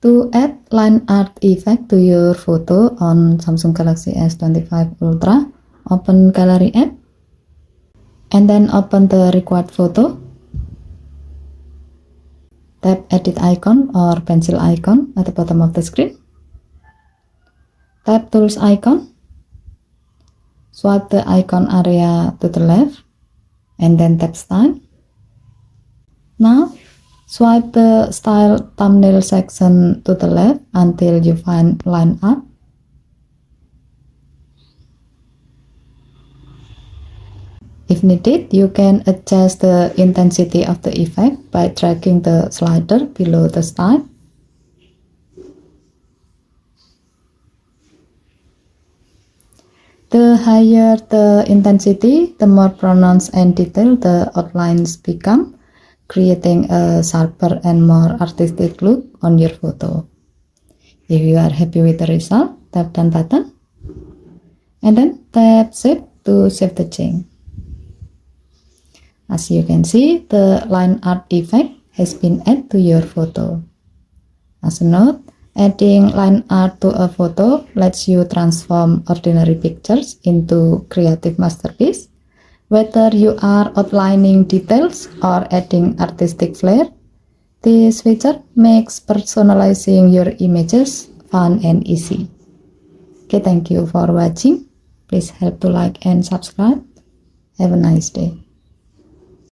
To add line art effect to your photo on Samsung Galaxy S25 Ultra, open Gallery app and then open the required photo. Tap edit icon or pencil icon at the bottom of the screen. Tap tools icon. Swipe the icon area to the left and then tap style. Now swipe the style thumbnail section to the left until you find line art. If needed, you can adjust the intensity of the effect by dragging the slider below the style. The higher the intensity, the more pronounced and detailed the outlines become, creating a sharper and more artistic look on your photo. If you are happy with the result, tap done button and then tap save to save the change. As you can see, the line art effect has been added to your photo. As a note, adding line art to a photo lets you transform ordinary pictures into creative masterpiece. Whether you are outlining details or adding artistic flair, this feature makes personalizing your images fun and easy. Okay, thank you for watching. Please help to like and subscribe. Have a nice day.